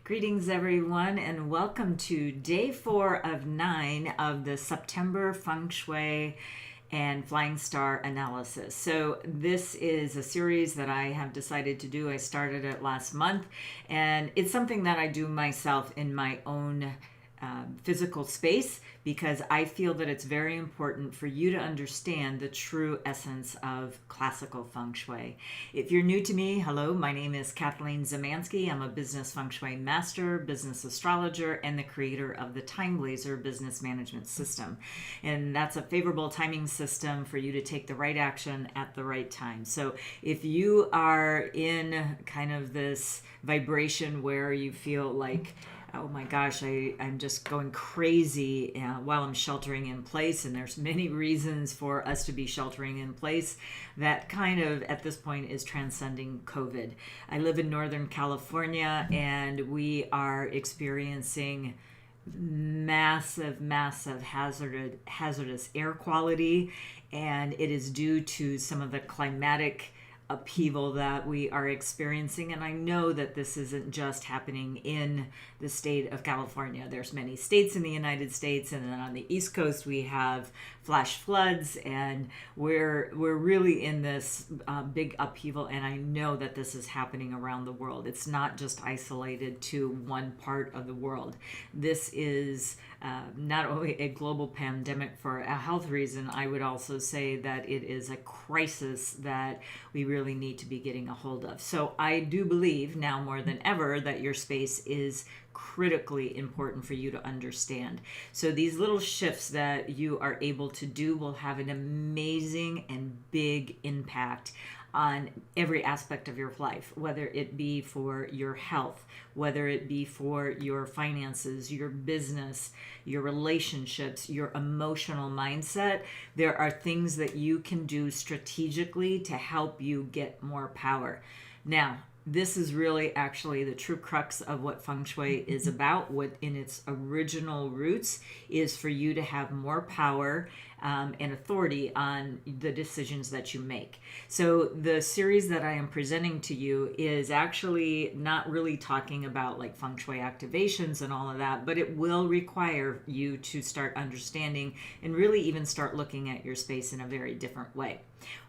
Greetings, everyone, and welcome to day 4 of 9 of the September Feng Shui and Flying Star analysis. So this is a series that I have decided to do. I started it last month, and it's something that I do myself in my own physical space because I feel that it's very important for you to understand the true essence of classical feng shui. If you're new to me, hello, my name is Kathleen Zemansky. I'm a business feng shui master, business astrologer, and the creator of the TimeBlazr business management system. And that's a favorable timing system for you to take the right action at the right time. So if you are in kind of this vibration where you feel like, oh my gosh, I'm just going crazy while I'm sheltering in place, and there's many reasons for us to be sheltering in place that kind of at this point is transcending COVID. I live in Northern California, and we are experiencing massive hazardous air quality, and it is due to some of the climatic upheaval that we are experiencing. And I know that this isn't just happening in the state of California. There's many states in the United States, and then on the East Coast we have flash floods, and we're really in this big upheaval. And I know that this is happening around the world. It's not just isolated to one part of the world. This is not only a global pandemic for a health reason, I would also say that it is a crisis that we really need to be getting a hold of. So I do believe now more than ever that your space is critically important for you to understand. So these little shifts that you are able to do will have an amazing and big impact on every aspect of your life, whether it be for your health, whether it be for your finances, your business, your relationships, your emotional mindset. There are things that you can do strategically to help you get more power. Now, this is really actually the true crux of what feng shui is about. What in its original roots is for you to have more power and authority on the decisions that you make. So the series that I am presenting to you is actually not really talking about like feng shui activations and all of that, but it will require you to start understanding and really even start looking at your space in a very different way.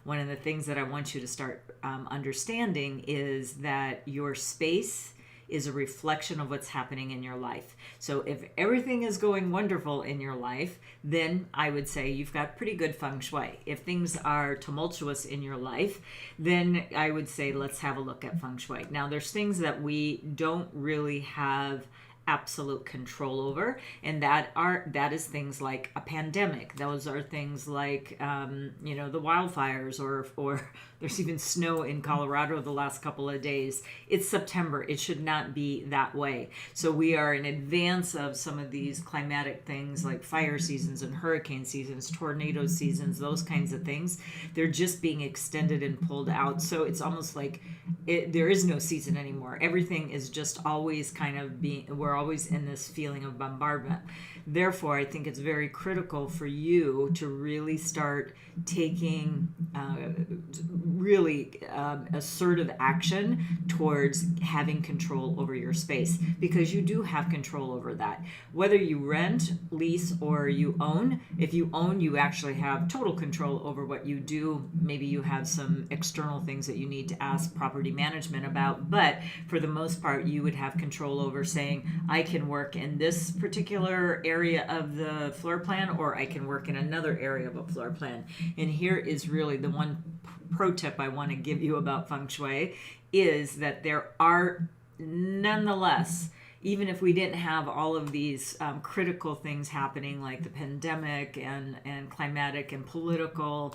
One of the things that I want you to start understanding is that your space is a reflection of what's happening in your life. So if everything is going wonderful in your life, then I would say you've got pretty good feng shui. If things are tumultuous in your life, then I would say let's have a look at feng shui. Now, there's things that we don't really have absolute control over, and that is things like a pandemic. Those are things like the wildfires, or there's even snow in Colorado the last couple of days. It's September. It should not be that way. So we are in advance of some of these climatic things like fire seasons and hurricane seasons, tornado seasons, those kinds of things. They're just being extended and pulled out. So it's almost like there is no season anymore. Everything is just always kind of we're always in this feeling of bombardment. Therefore, I think it's very critical for you to really start taking really assertive action towards having control over your space, because you do have control over that. Whether you rent, lease, or you own, if you own, you actually have total control over what you do. Maybe you have some external things that you need to ask property management about, but for the most part, you would have control over saying, I can work in this particular area of the floor plan, or I can work in another area of a floor plan. And here is really the one pro tip I want to give you about feng shui, is that there are nonetheless, even if we didn't have all of these critical things happening like the pandemic and climatic and political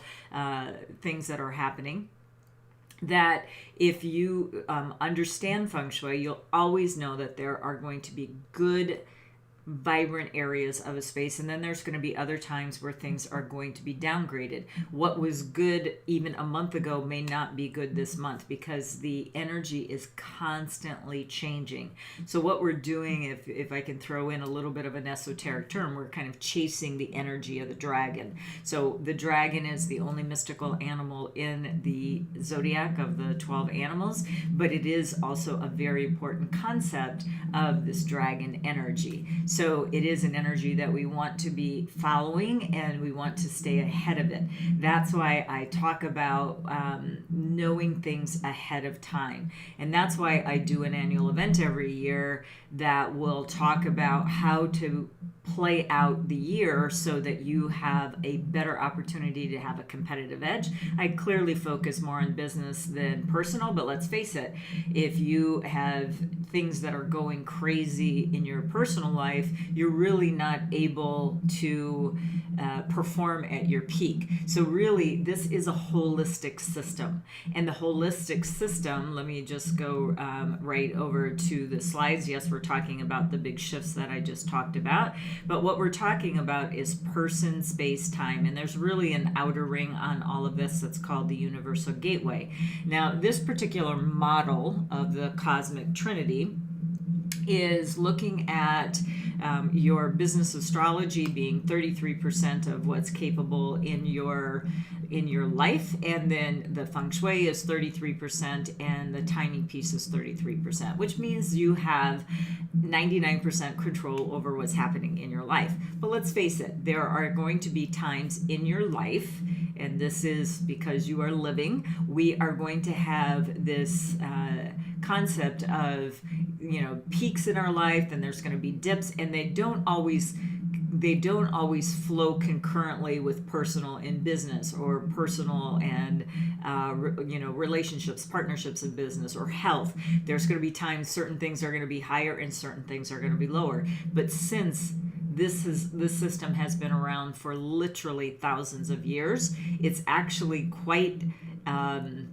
things that are happening, that if you understand feng shui, you'll always know that there are going to be good vibrant areas of a space, and then there's going to be other times where things are going to be downgraded. What was good even a month ago may not be good this month, because the energy is constantly changing. So what we're doing, if I can throw in a little bit of an esoteric term, we're kind of chasing the energy of the dragon. So the dragon is the only mystical animal in the zodiac of the 12 animals, but it is also a very important concept of this dragon energy. So it is an energy that we want to be following, and we want to stay ahead of it. That's why I talk about knowing things ahead of time. And that's why I do an annual event every year that will talk about how to play out the year so that you have a better opportunity to have a competitive edge. I clearly focus more on business than personal, but let's face it, if you have things that are going crazy in your personal life, you're really not able to perform at your peak. So really, this is a holistic system. And the holistic system, let me just go right over to the slides. Yes, we're talking about the big shifts that I just talked about, but what we're talking about is person, space, time, and there's really an outer ring on all of this that's called the universal gateway. Now, this particular model of the cosmic trinity is looking at your business astrology being 33% of what's capable in your life, and then the Feng Shui is 33%, and the timing piece is 33%, which means you have 99% control over what's happening in your life. But let's face it, there are going to be times in your life, and this is because you are living, we are going to have this concept of, peaks in our life, and there's going to be dips, and they don't always flow concurrently with personal and business, or personal and relationships, partnerships in business, or health. There's going to be times certain things are going to be higher and certain things are going to be lower. But since this system has been around for literally thousands of years, it's actually quite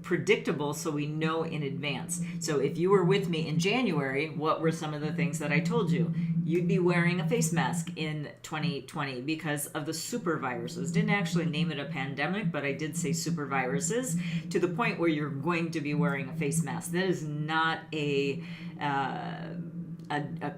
predictable, so we know in advance. So if you were with me in January, what were some of the things that I told you? You'd be wearing a face mask in 2020 because of the super viruses. Didn't actually name it a pandemic, but I did say super viruses, to the point where you're going to be wearing a face mask. That is not a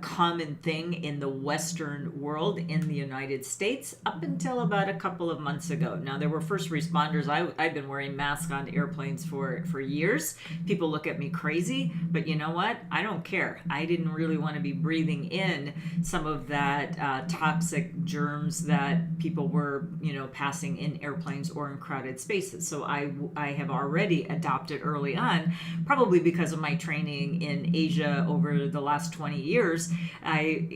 common thing in the Western world in the United States up until about a couple of months ago. Now, there were first responders. I've been wearing masks on airplanes for years. People look at me crazy, but you know what? I don't care. I didn't really want to be breathing in some of that toxic germs that people were, passing in airplanes or in crowded spaces. So I have already adopted early on, probably because of my training in Asia over the last 20 years. I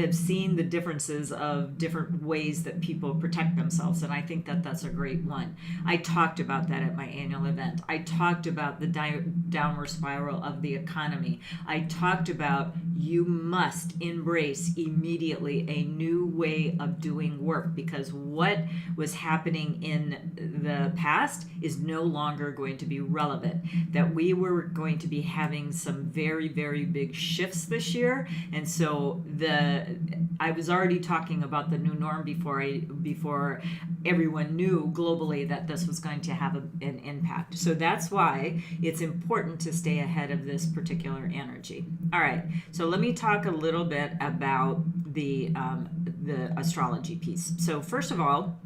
have seen the differences of different ways that people protect themselves, and I think that that's a great one. I talked about that at my annual event. I talked about the downward spiral of the economy. I talked about you must embrace immediately a new way of doing work, because what was happening in the past is no longer going to be relevant. That we were going to be having some very, very big shifts this year, and so I was already talking about the new norm before everyone knew globally that this was going to have an impact. So that's why it's important to stay ahead of this particular energy. All right, so let me talk a little bit about the astrology piece. So first of all,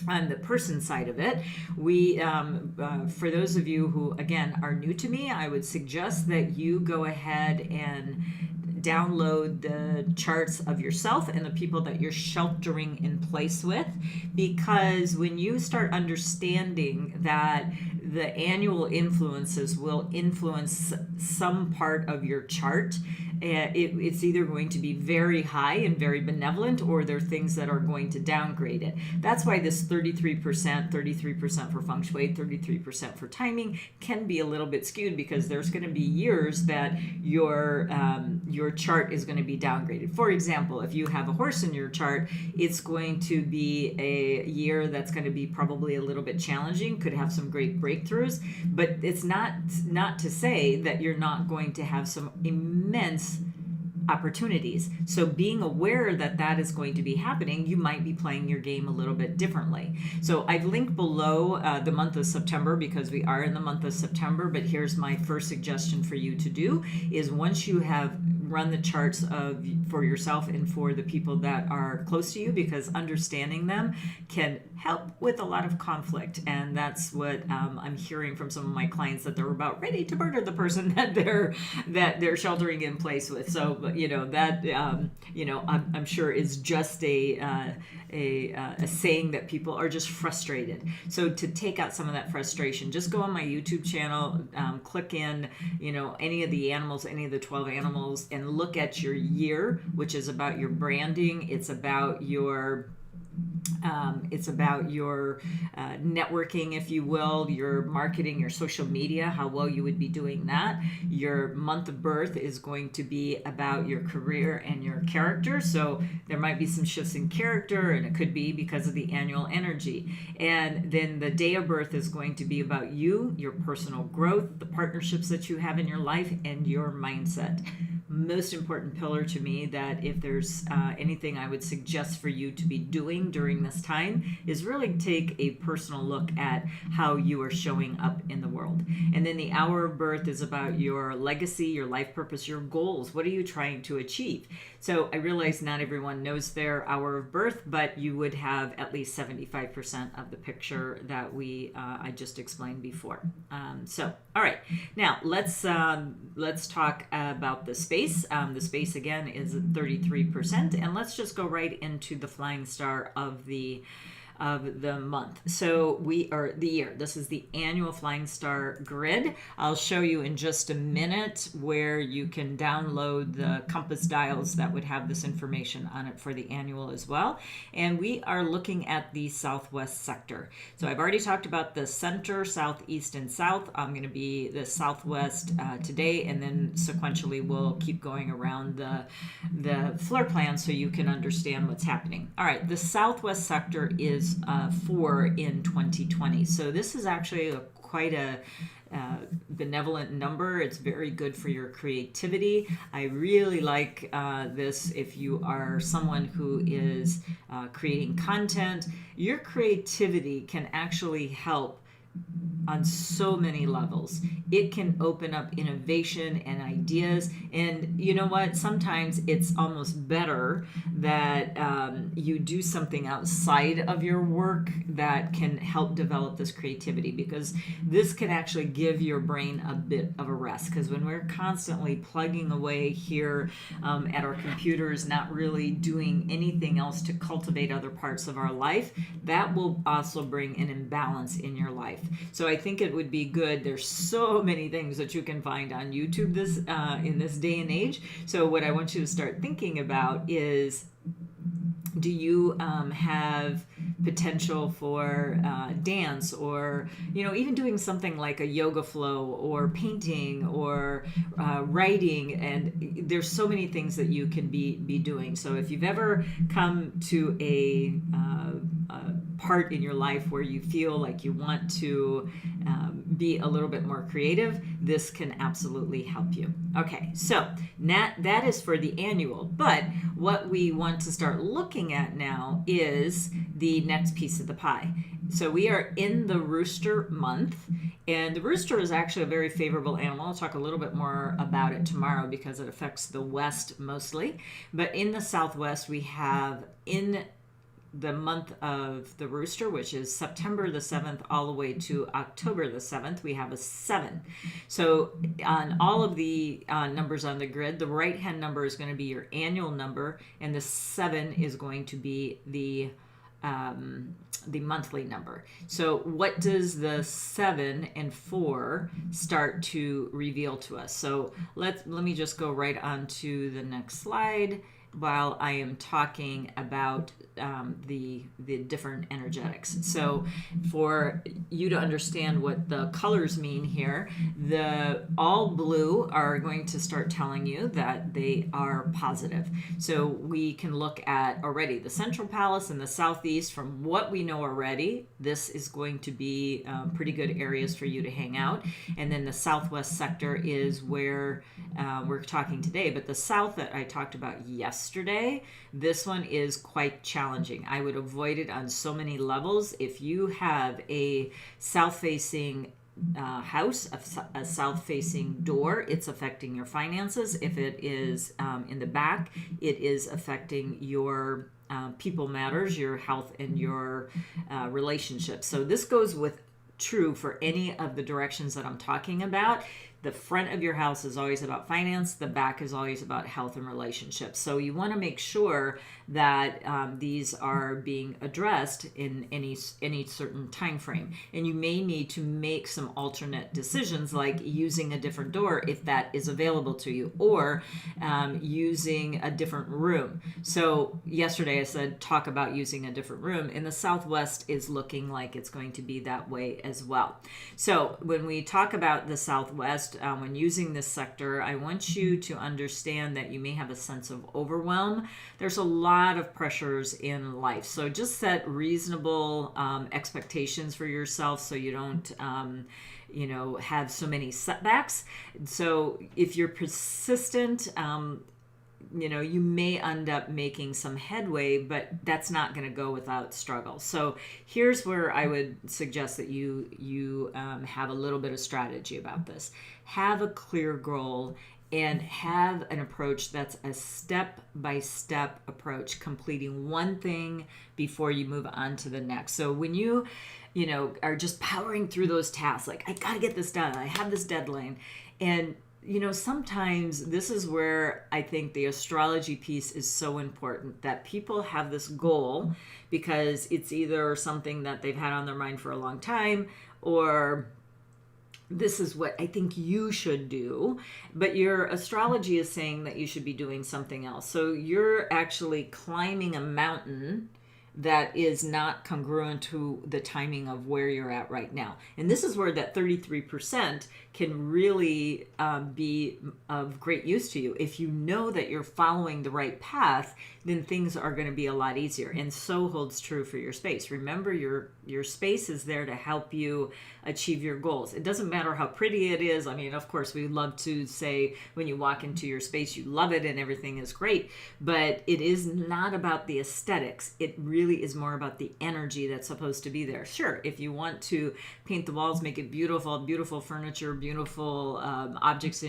on the person side of it, we, for those of you who, again, are new to me, I would suggest that you go ahead and download the charts of yourself and the people that you're sheltering in place with, because when you start understanding that the annual influences will influence some part of your chart, it's either going to be very high and very benevolent, or there are things that are going to downgrade it. That's why this 33% for Feng Shui, 33% for timing can be a little bit skewed, because there's going to be years that your chart is going to be downgraded. For example, if you have a horse in your chart, it's going to be a year that's going to be probably a little bit challenging, could have some great breakthroughs, but it's not to say that you're not going to have some immense opportunities. So being aware that that is going to be happening, you might be playing your game a little bit differently. So I've linked below the month of September, because we are in the month of September. But here's my first suggestion for you to do is, once you have run the charts for yourself and for the people that are close to you, because understanding them can help with a lot of conflict. And that's what I'm hearing from some of my clients, that they're about ready to murder the person that they're sheltering in place with. So that I'm sure is just a saying that people are just frustrated. So to take out some of that frustration, just go on my YouTube channel, click in any of the animals, any of the 12 animals, and look at your year, which is about your branding. It's about your networking, if you will, your marketing, your social media, how well you would be doing that. Your month of birth is going to be about your career and your character. So there might be some shifts in character, and it could be because of the annual energy. And then the day of birth is going to be about you, your personal growth, the partnerships that you have in your life, and your mindset. Most important pillar to me, that if there's anything I would suggest for you to be doing during this time, is really take a personal look at how you are showing up in the world. And then the hour of birth is about your legacy, your life purpose, your goals. What are you trying to achieve? So I realize not everyone knows their hour of birth, but you would have at least 75% of the picture that I just explained before. All right, now let's talk about the space. The space again is 33%, and let's just go right into the flying star of the month. So we are the year. This is the annual flying star grid. I'll show you in just a minute where you can download the compass dials that would have this information on it for the annual as well. And we are looking at the southwest sector. So I've already talked about the center, southeast, and south. I'm going to be the southwest today, and then sequentially we'll keep going around the floor plan so you can understand what's happening. All right, the southwest sector is 4 in 2020. So this is actually quite a benevolent number. It's very good for your creativity. I really like this if you are someone who is creating content. Your creativity can actually help on so many levels. It can open up innovation and ideas. And you know what? Sometimes it's almost better that you do something outside of your work that can help develop this creativity, because this can actually give your brain a bit of a rest. Because when we're constantly plugging away here at our computers, not really doing anything else to cultivate other parts of our life, that will also bring an imbalance in your life. So I think it would be good. There's so many things that you can find on YouTube in this day and age. So what I want you to start thinking about is, do you have potential for dance, or even doing something like a yoga flow, or painting, or writing? And there's so many things that you can be doing. So if you've ever come to a part in your life where you feel like you want to be a little bit more creative, this can absolutely help you. Okay, so that is for the annual. But what we want to start looking at now is the next piece of the pie. So we are in the Rooster month, and the rooster is actually a very favorable animal. I'll talk a little bit more about it tomorrow because it affects the west mostly. But in the southwest, we have in the month of the Rooster, which is September the 7th all the way to October the 7th, we have a 7. So on all of the numbers on the grid, the right-hand number is going to be your annual number, and the 7 is going to be the monthly number. So what does the 7 and 4 start to reveal to us? So let me just go right on to the next slide. while I am talking about the different energetics. So for you to understand what the colors mean here, the all blue are going to start telling you that they are positive. So we can look at already the Central Palace and the Southeast. From what we know already, this is going to be pretty good areas for you to hang out. And then the Southwest sector is where we're talking today. But the South that I talked about yesterday, this one is quite challenging. I would avoid it on so many levels. If you have a south-facing house, a south-facing door, it's affecting your finances. If it is in the back, it is affecting your people matters, your health, and your relationships. So this goes with true for any of the directions that I'm talking about. The front of your house is always about finance. The back is always about health and relationships. So you want to make sure that these are being addressed in any certain time frame. And you may need to make some alternate decisions, like using a different door if that is available to you, or using a different room. So yesterday I said talk about using a different room. In the Southwest is looking like it's going to be that way as well. So when we talk about the Southwest, when using this sector, I want you to understand that you may have a sense of overwhelm. There's a lot of pressures in life. So just set reasonable expectations for yourself so you don't have so many setbacks. So if you're persistent, you may end up making some headway, but that's not going to go without struggle. So here's where I would suggest that you have a little bit of strategy about this. Have a clear goal and have an approach that's a step-by-step approach, completing one thing before you move on to the next. So when you are just powering through those tasks, like, I got to get this done, I have this deadline, and sometimes this is where I think the astrology piece is so important, that people have this goal because it's either something that they've had on their mind for a long time, or this is what I think you should do, but your astrology is saying that you should be doing something else. So you're actually climbing a mountain that is not congruent to the timing of where you're at right now. And this is where that 33% can really be of great use to you. If you know that you're following the right path, then things are going to be a lot easier. And so holds true for your space. Remember, your space is there to help you achieve your goals. It doesn't matter how pretty it is. I mean, of course, we love to say when you walk into your space, you love it and everything is great, but it is not about the aesthetics. It really is more about the energy that's supposed to be there. Sure, if you want to paint the walls, make it beautiful, beautiful furniture, beautiful objects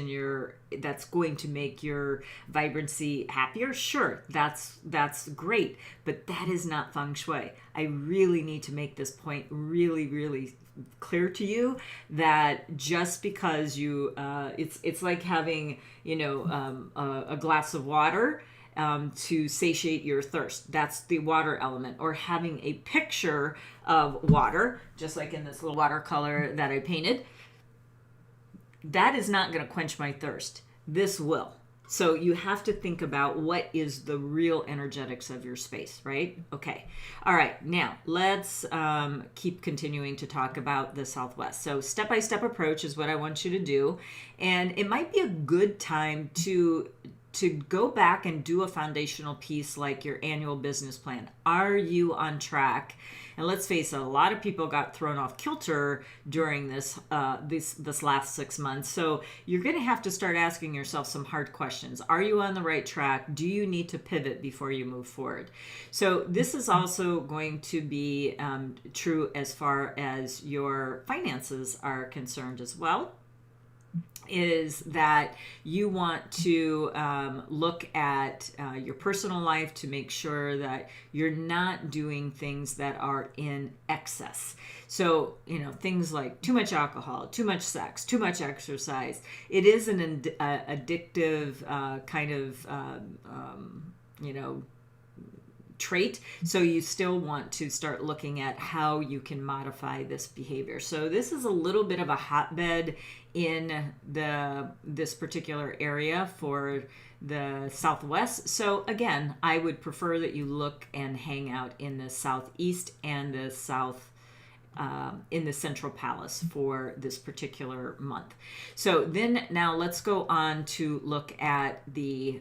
that's going to make your vibrancy happier, sure, that's great, but that is not Feng Shui. I really need to make this point really, really clear to you, that just because you it's like having a glass of water to satiate your thirst. That's the water element. Or having a picture of water, just like in this little watercolor that I painted, that is not going to quench my thirst. This will. So you have to think about what is the real energetics of your space, right? Okay. All right. Now let's keep continuing to talk about the Southwest. So step-by-step approach is what I want you to do. And it might be a good time to go back and do a foundational piece like your annual business plan. Are you on track? And let's face it, a lot of people got thrown off kilter during this last 6 months. So you're going to have to start asking yourself some hard questions. Are you on the right track? Do you need to pivot before you move forward? So this is also going to be true as far as your finances are concerned as well. Is that you want to look at your personal life to make sure that you're not doing things that are in excess. So, things like too much alcohol, too much sex, too much exercise. It is an addictive kind of, trait. So you still want to start looking at how you can modify this behavior. So this is a little bit of a hotbed in this particular area for the Southwest. So again, I would prefer that you look and hang out in the Southeast and the South, in the Central Palace for this particular month. So then now let's go on to look at the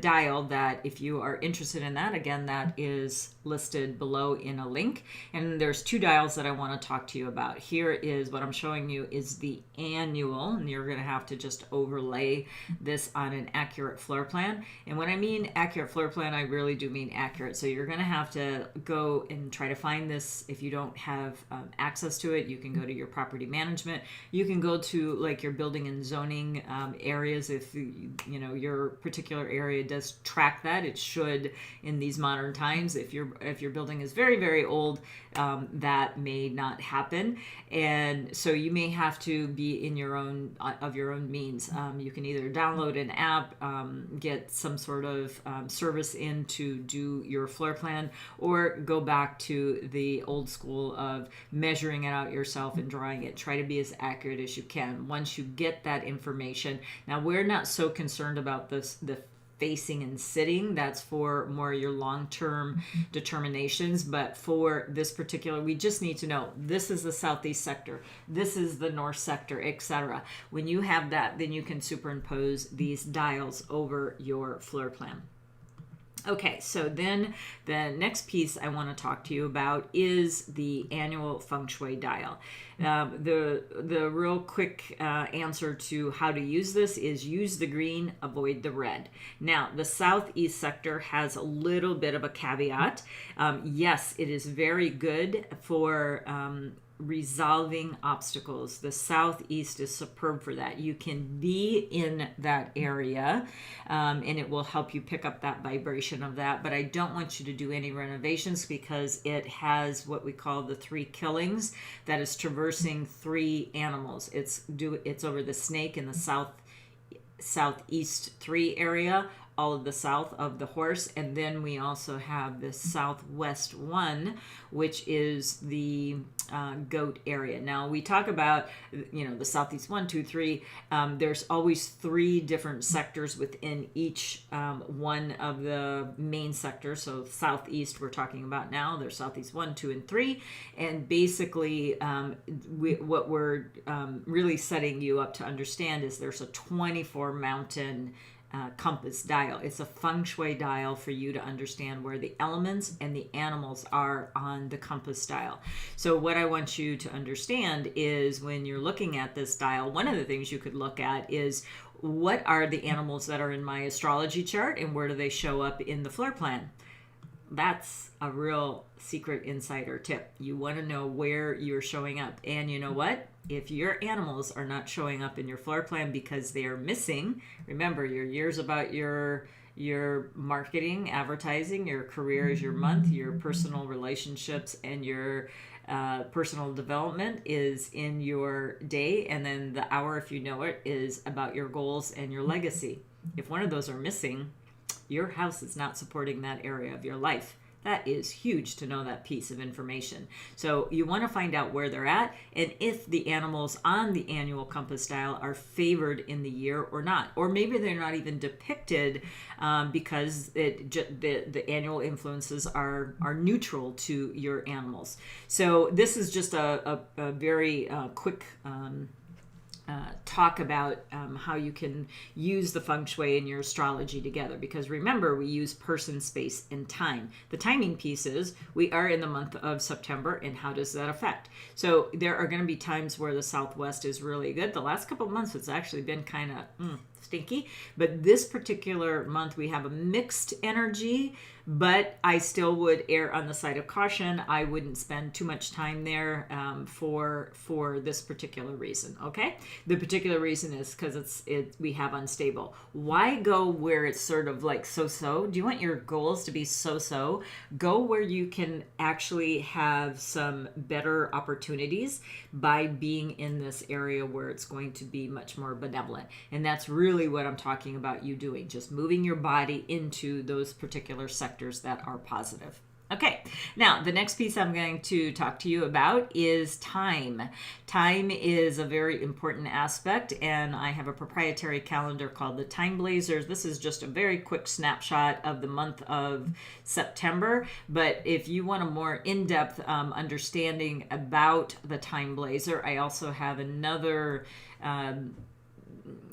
dial, that if you are interested in that, again, that is listed below in a link. And there's two dials that I want to talk to you about. Here is what I'm showing you is the annual, and you're going to have to just overlay this on an accurate floor plan. And when I mean accurate floor plan, I really do mean accurate. So you're going to have to go and try to find this. If you don't have access to it, you can go to your property management. You can go to like your building and zoning areas. If your particular area does track that, it should in these modern times. If your building is very, very old, that may not happen, and so you may have to be in your own means. You can either download an app, get some sort of service in to do your floor plan, or go back to the old school of measuring it out yourself and drawing it. Try to be as accurate as you can. Once you get that information, now we're not so concerned about the facing and sitting. That's for more your long-term determinations. But for this particular, we just need to know this is the southeast sector, this is the north sector, etc. When you have that, then you can superimpose these dials over your floor plan. Okay, so then the next piece I want to talk to you about is the annual Feng Shui dial. The real quick answer to how to use this is use the green, avoid the red. Now, the southeast sector has a little bit of a caveat. Yes, it is very good for resolving obstacles. The southeast is superb for that. You can be in that area, and it will help you pick up that vibration of that. But I don't want you to do any renovations because it has what we call the three killings, that is traversing three animals. It's over the snake in the southeast 3 area, all of the south of the horse, and then we also have the southwest 1, which is the goat area. Now we talk about the southeast 1, 2, 3. There's always 3 different sectors within each one of the main sectors. So southeast we're talking about now, there's southeast 1, 2, and 3, and basically what we're really setting you up to understand is there's a 24 mountain compass dial. It's a Feng Shui dial for you to understand where the elements and the animals are on the compass dial. So what I want you to understand is when you're looking at this dial, one of the things you could look at is what are the animals that are in my astrology chart and where do they show up in the floor plan. That's a real secret insider tip. You want to know where you're showing up. And you know what? If your animals are not showing up in your floor plan because they are missing, remember your year's about your marketing, advertising, your career is your month, your personal relationships and your personal development is in your day, and then the hour, if you know it, is about your goals and your legacy. If one of those are missing, your house is not supporting that area of your life. That is huge to know that piece of information. So you want to find out where they're at and if the animals on the annual compass dial are favored in the year or not. Or maybe they're not even depicted because the annual influences are neutral to your animals. So this is just a very quick talk about how you can use the Feng Shui and your astrology together, because remember, we use person, space, and time. The timing piece is we are in the month of September, and how does that affect? So there are going to be times where the Southwest is really good. The last couple of months it's actually been kind of stinky, but this particular month we have a mixed energy, but I still would err on the side of caution. I wouldn't spend too much time there for this particular reason. Okay, the particular reason is because we have unstable. Why go where it's sort of like so-so? Do you want your goals to be so-so? Go where you can actually have some better opportunities by being in this area where it's going to be much more benevolent, and that's really really what I'm talking about you doing, just moving your body into those particular sectors that are positive. Okay, now the next piece I'm going to talk to you about is time. Time is a very important aspect, and I have a proprietary calendar called the TimeBlazr. This is just a very quick snapshot of the month of September, but if you want a more in-depth understanding about the TimeBlazr, I also have another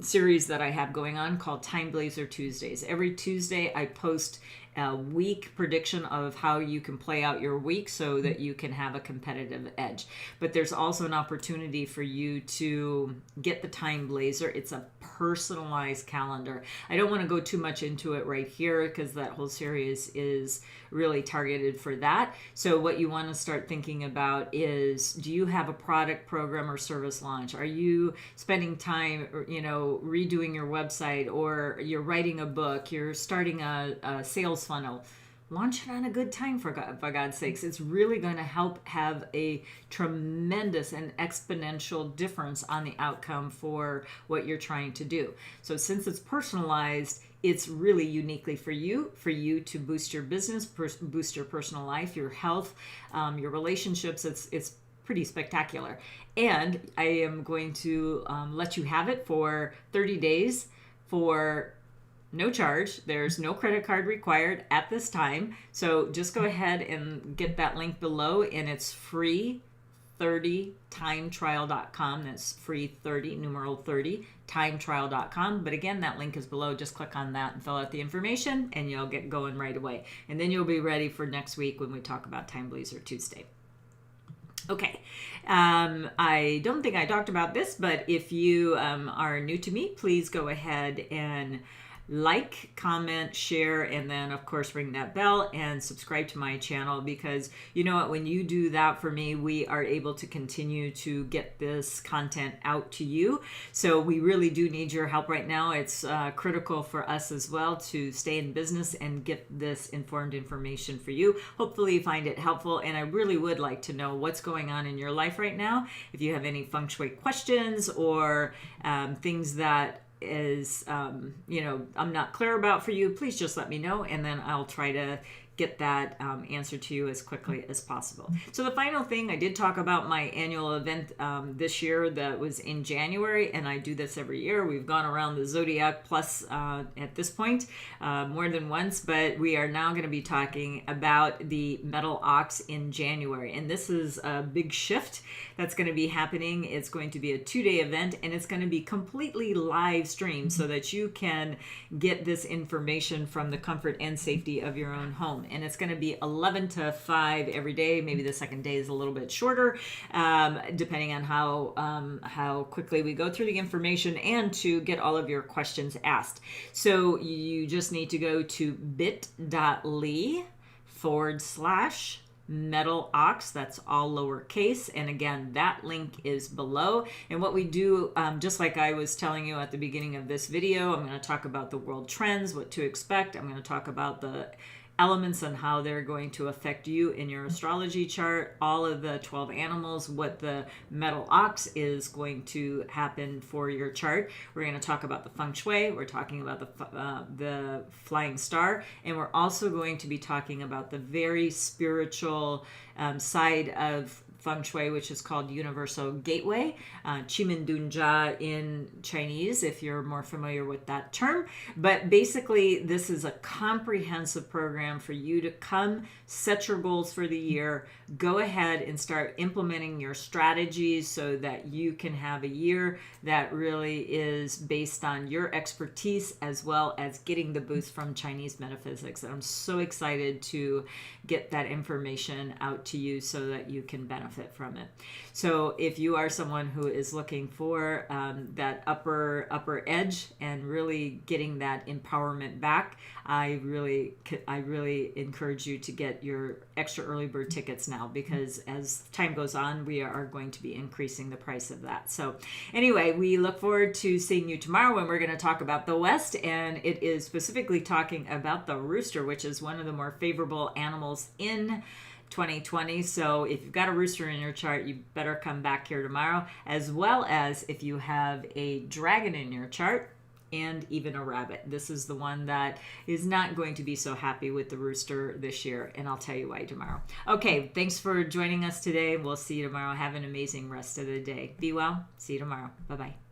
series that I have going on called TimeBlazr Tuesdays. Every Tuesday I post a week prediction of how you can play out your week so that you can have a competitive edge. But there's also an opportunity for you to get the TimeBlazr. It's a personalized calendar. I don't want to go too much into it right here because that whole series is really targeted for that. So what you want to start thinking about is, do you have a product, program, or service launch? Are you spending time, redoing your website, or you're writing a book, you're starting a sales funnel? Launch it on a good time, for God's sakes. It's really going to help have a tremendous and exponential difference on the outcome for what you're trying to do. So since it's personalized, it's really uniquely for you to boost your business, boost your personal life, your health, your relationships. It's pretty spectacular. And I am going to let you have it for 30 days for no charge. There's no credit card required at this time. So just go ahead and get that link below, and it's free. 30timetrial.com. That's free 30, numeral 30, timetrial.com. But again, that link is below. Just click on that and fill out the information, and you'll get going right away. And then you'll be ready for next week when we talk about TimeBlazr Tuesday. Okay, I don't think I talked about this, but if you are new to me, please go ahead and like, comment, share, and then of course ring that bell and subscribe to my channel, because you know what, when you do that for me, we are able to continue to get this content out to you. So we really do need your help right now. It's critical for us as well to stay in business and get this informed information for you. Hopefully you find it helpful, and I really would like to know what's going on in your life right now. If you have any Feng Shui questions or things that I'm not clear about for you, please just let me know, and then I'll try to get that answer to you as quickly as possible. So the final thing, I did talk about my annual event this year that was in January, and I do this every year. We've gone around the Zodiac Plus at this point more than once, but we are now going to be talking about the Metal Ox in January, and this is a big shift that's going to be happening. It's going to be a 2-day event, and it's going to be completely live streamed so that you can get this information from the comfort and safety of your own home. And it's going to be 11 to 5 every day. Maybe the second day is a little bit shorter, depending on how quickly we go through the information and to get all of your questions asked. So you just need to go to bit.ly/Metal Ox. That's all lowercase, and again, that link is below. And what we do, just like I was telling you at the beginning of this video, I'm going to talk about the world trends, what to expect. I'm going to talk about the elements and how they're going to affect you in your astrology chart, all of the 12 animals, what the Metal Ox is going to happen for your chart. We're going to talk about the Feng Shui. We're talking about the flying star, and we're also going to be talking about the very spiritual side of Feng Shui, which is called Universal Gateway, Qimen Dunjia in Chinese, if you're more familiar with that term. But basically, this is a comprehensive program for you to come, set your goals for the year, go ahead and start implementing your strategies so that you can have a year that really is based on your expertise, as well as getting the boost from Chinese metaphysics. And I'm so excited to get that information out to you so that you can benefit from it. So if you are someone who is looking for that upper edge and really getting that empowerment back, I really encourage you to get your extra early bird tickets now, because as time goes on, we are going to be increasing the price of that. So anyway, we look forward to seeing you tomorrow when we're going to talk about the West, and it is specifically talking about the rooster, which is one of the more favorable animals in 2020. So if you've got a rooster in your chart, you better come back here tomorrow, as well as if you have a dragon in your chart and even a rabbit. This is the one that is not going to be so happy with the rooster this year, and I'll tell you why tomorrow. Okay, thanks for joining us today. We'll see you tomorrow. Have an amazing rest of the day. Be well. See you tomorrow. Bye-bye.